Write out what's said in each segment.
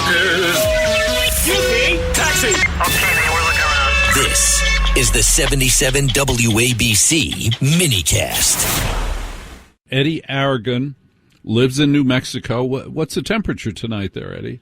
motherfuckers. Yippee! Taxi! Okay, man, we're looking around. This is the 77 WABC minicast. Eddie Aragon lives in New Mexico. What's the temperature tonight there, Eddie?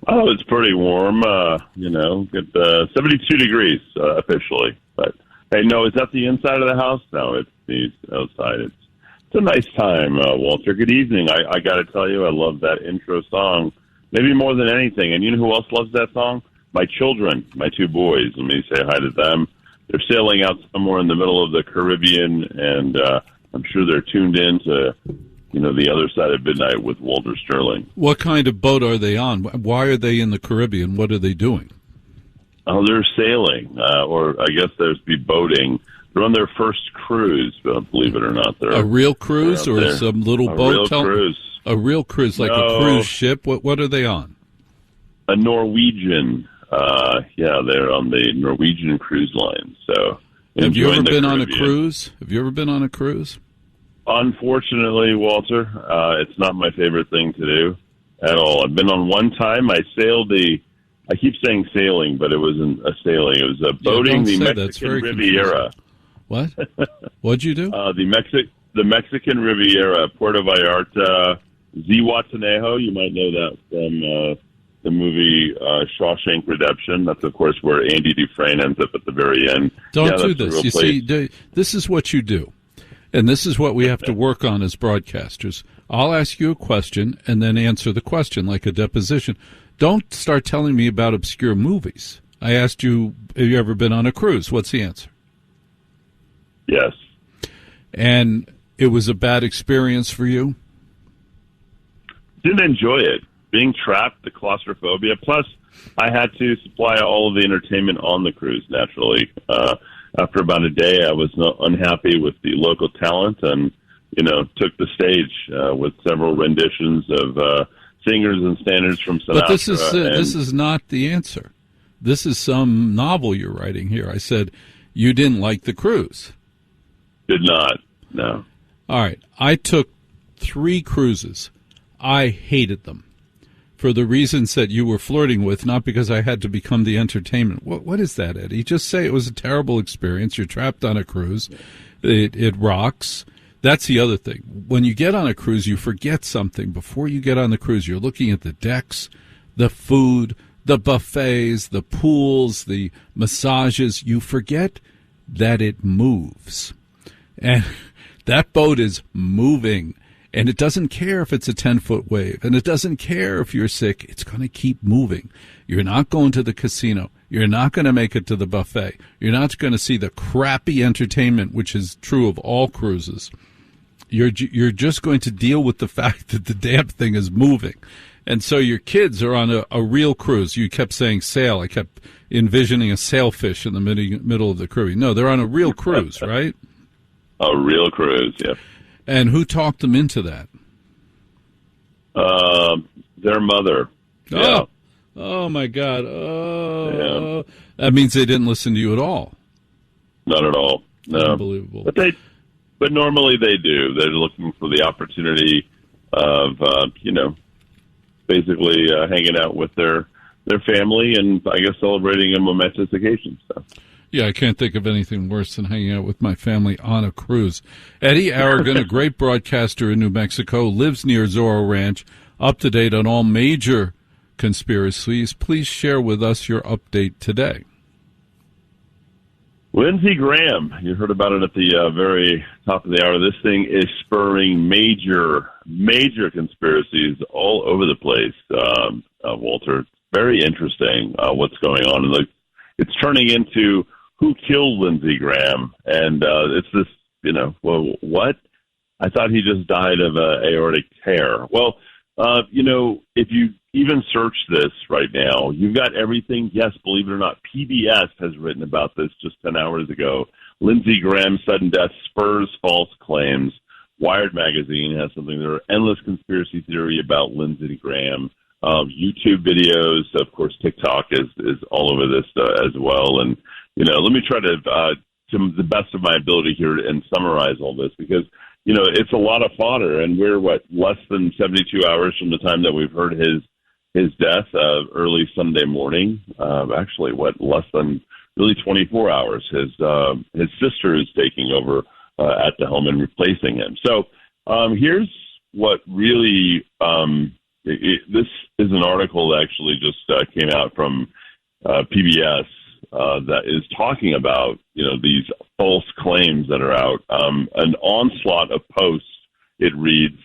Oh, it's pretty warm. Get 72 degrees officially. But hey, no, is that the inside of the house? No, it's the outside. It's a nice time, Walter. Good evening. I got to tell you, I love that intro song, maybe more than anything. And you know who else loves that song? My children, my two boys. Let me say hi to them. They're sailing out somewhere in the middle of the Caribbean, and I'm sure they're tuned in to, the other side of midnight with Walter Sterling. What kind of boat are they on? Why are they in the Caribbean? What are they doing? Oh, they're sailing, or I guess there's be boating. They're on their first cruise, believe it or not. A real cruise or some little boat? A real cruise. A real cruise, like a cruise ship? What are they on? A Norwegian. They're on the Norwegian cruise line. So, have you ever been on a cruise? Unfortunately, Walter, it's not my favorite thing to do at all. I've been on one time. I sailed I keep saying sailing, but it wasn't a sailing. It was a boating the Mexican Riviera. What? What'd you do? The Mexican Riviera, Puerto Vallarta, Zihuatanejo. You might know that from the movie Shawshank Redemption. That's, of course, where Andy Dufresne ends up at the very end. Don't do this. You see, this is what you do. And this is what we have to work on as broadcasters. I'll ask you a question and then answer the question like a deposition. Don't start telling me about obscure movies. I asked you, have you ever been on a cruise? What's the answer? Yes. And it was a bad experience for you? Didn't enjoy it. Being trapped, the claustrophobia. Plus, I had to supply all of the entertainment on the cruise, naturally. After about a day, I was unhappy with the local talent and, took the stage with several renditions of singers and standards from Sinatra. But this is not the answer. This is some novel you're writing here. I said you didn't like the cruise. Did not, no. All right. I took 3 cruises. I hated them for the reasons that you were flirting with, not because I had to become the entertainment. What is that, Eddie? Just say it was a terrible experience. You're trapped on a cruise. It rocks. That's the other thing. When you get on a cruise, you forget something. Before you get on the cruise, you're looking at the decks, the food, the buffets, the pools, the massages. You forget that it moves. And that boat is moving. And it doesn't care if it's a 10-foot wave. And it doesn't care if you're sick. It's going to keep moving. You're not going to the casino. You're not going to make it to the buffet. You're not going to see the crappy entertainment, which is true of all cruises. You're just going to deal with the fact that the damn thing is moving. And so your kids are on a real cruise. You kept saying sail. I kept envisioning a sailfish in the middle of the Caribbean. No, they're on a real cruise, right? A real cruise, yeah. And who talked them into that? Their mother. Yeah. Oh my God. Oh. Yeah. That means they didn't listen to you at all. Not at all. No. Unbelievable. But normally they do. They're looking for the opportunity of, basically hanging out with their family and, I guess, celebrating a momentous occasion. So. Yeah, I can't think of anything worse than hanging out with my family on a cruise. Eddie Aragon, a great broadcaster in New Mexico, lives near Zorro Ranch, up to date on all major conspiracies. Please share with us your update today. Lindsey Graham, you heard about it at the very top of the hour. This thing is spurring major conspiracies all over the place, Walter. Very interesting what's going on. And it's turning into who killed Lindsey Graham. And it's this, what? I thought he just died of an aortic tear. Well, if you even search this right now, you've got everything. Yes, believe it or not, PBS has written about this just 10 hours ago. Lindsey Graham's sudden death spurs false claims. Wired magazine has something. There are endless conspiracy theory about Lindsey Graham. YouTube videos, of course, TikTok is all over this as well. And, let me try to the best of my ability here and summarize all this because, it's a lot of fodder. And we're, less than 72 hours from the time that we've heard his his death early Sunday morning. Actually, less than really 24 hours. His sister is taking over at the helm and replacing him. So here's what really this is an article that actually just came out from PBS that is talking about these false claims that are out. An onslaught of posts. It reads,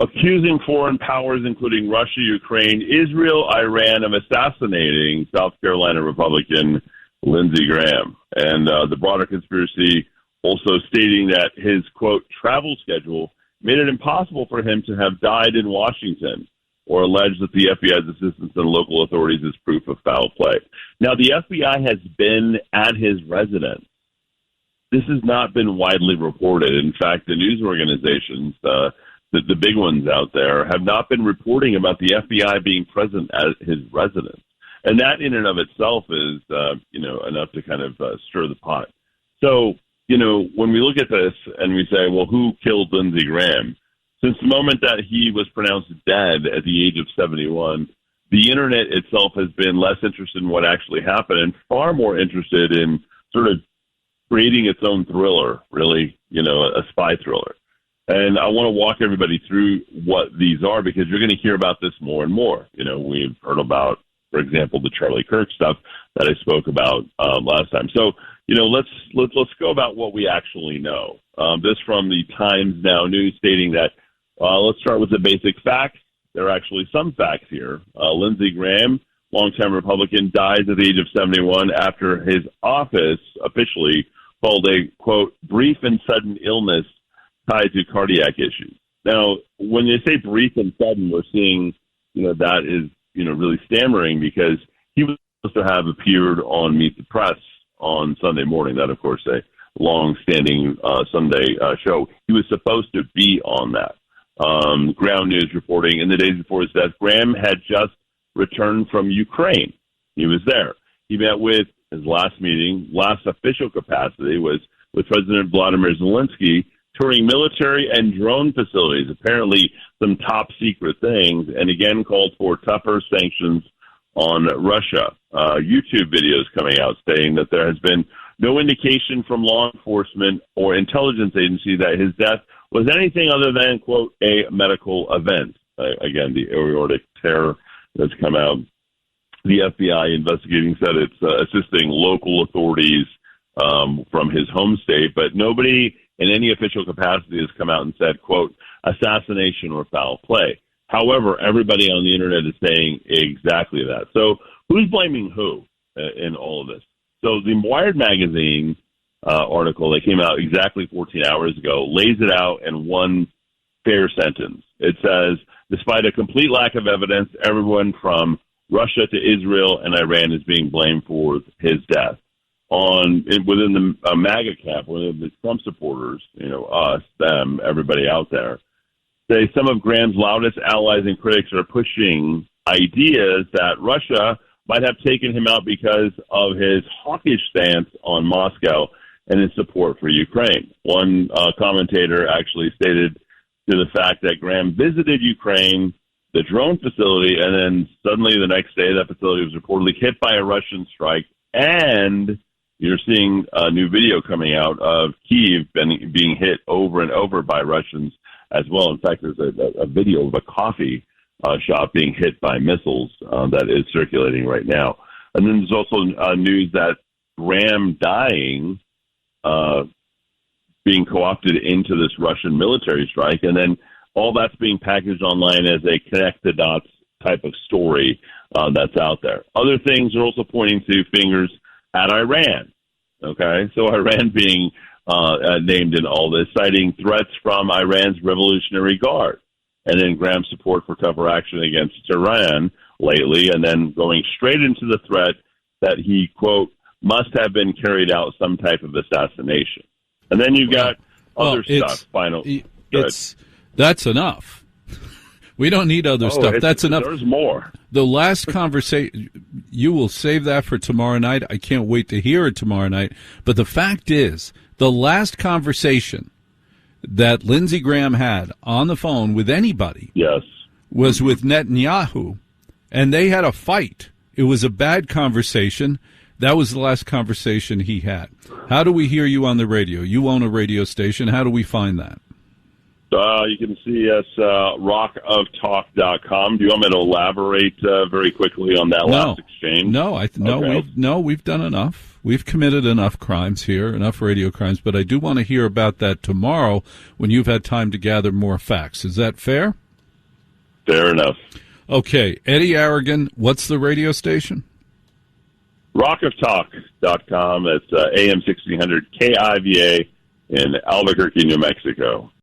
accusing foreign powers, including Russia, Ukraine, Israel, Iran, of assassinating South Carolina Republican Lindsey Graham. And the broader conspiracy also stating that his, quote, travel schedule made it impossible for him to have died in Washington, or alleged that the FBI's assistance in local authorities is proof of foul play. Now, the FBI has been at his residence. This has not been widely reported. In fact, the news organizations, the big ones out there, have not been reporting about the FBI being present at his residence. And that in and of itself is, enough to kind of stir the pot. So, when we look at this and we say, well, who killed Lindsey Graham? Since the moment that he was pronounced dead at the age of 71, the Internet itself has been less interested in what actually happened and far more interested in sort of creating its own thriller, really, a spy thriller. And I want to walk everybody through what these are because you're going to hear about this more and more. We've heard about, for example, the Charlie Kirk stuff that I spoke about last time. So, let's go about what we actually know. This from the Times Now News stating that, let's start with the basic facts. There are actually some facts here. Lindsey Graham, longtime Republican, dies at the age of 71 after his office officially called a, quote, brief and sudden illness tied to cardiac issues. Now, when they say brief and sudden, we're seeing, that is, really stammering because he was supposed to have appeared on Meet the Press on Sunday morning. That, of course, a long-standing Sunday show. He was supposed to be on that. Ground News reporting in the days before his death, Graham had just returned from Ukraine. He was there. He met with his last meeting, last official capacity was with President Vladimir Zelensky, touring military and drone facilities, apparently some top secret things, and again called for tougher sanctions on Russia. YouTube videos coming out stating that there has been no indication from law enforcement or intelligence agency that his death was anything other than, quote, a medical event. Again, the aortic tear that's come out. The FBI investigating said it's assisting local authorities from his home state, but nobody in any official capacity has come out and said, quote, assassination or foul play. However, everybody on the Internet is saying exactly that. So who's blaming who in all of this? So the Wired magazine article that came out exactly 14 hours ago lays it out in one fair sentence. It says, despite a complete lack of evidence, everyone from Russia to Israel and Iran is being blamed for his death. Within the MAGA camp, within the Trump supporters, us, them, everybody out there, say some of Graham's loudest allies and critics are pushing ideas that Russia might have taken him out because of his hawkish stance on Moscow and his support for Ukraine. One commentator actually stated to the fact that Graham visited Ukraine, the drone facility, and then suddenly the next day that facility was reportedly hit by a Russian strike, and you're seeing a new video coming out of Kyiv being hit over and over by Russians as well. In fact, there's a video of a coffee shop being hit by missiles that is circulating right now. And then there's also news that Graham dying, being co-opted into this Russian military strike, and then all that's being packaged online as a connect-the-dots type of story that's out there. Other things are also pointing to fingers at Iran. Okay, so Iran being named in all this, citing threats from Iran's Revolutionary Guard, and then Graham's support for tougher action against Iran lately, and then going straight into the threat that he, quote, must have been carried out some type of assassination. And then you've got other stuff. That's enough. We don't need other stuff. That's enough. There's more. The last conversation, you will save that for tomorrow night. I can't wait to hear it tomorrow night. But the fact is, the last conversation that Lindsey Graham had on the phone with anybody yes. was with Netanyahu and they had a fight. It was a bad conversation. That was the last conversation he had. How do we hear you on the radio? You own a radio station. How do we find that? You can see us rockoftalk.com. Do you want me to elaborate very quickly on that last exchange? No, we've done enough. We've committed enough crimes here, enough radio crimes, but I do want to hear about that tomorrow when you've had time to gather more facts. Is that fair? Fair enough. Okay. Eddie Aragon, what's the radio station? rockoftalk.com. It's AM 1600 KIVA in Albuquerque, New Mexico.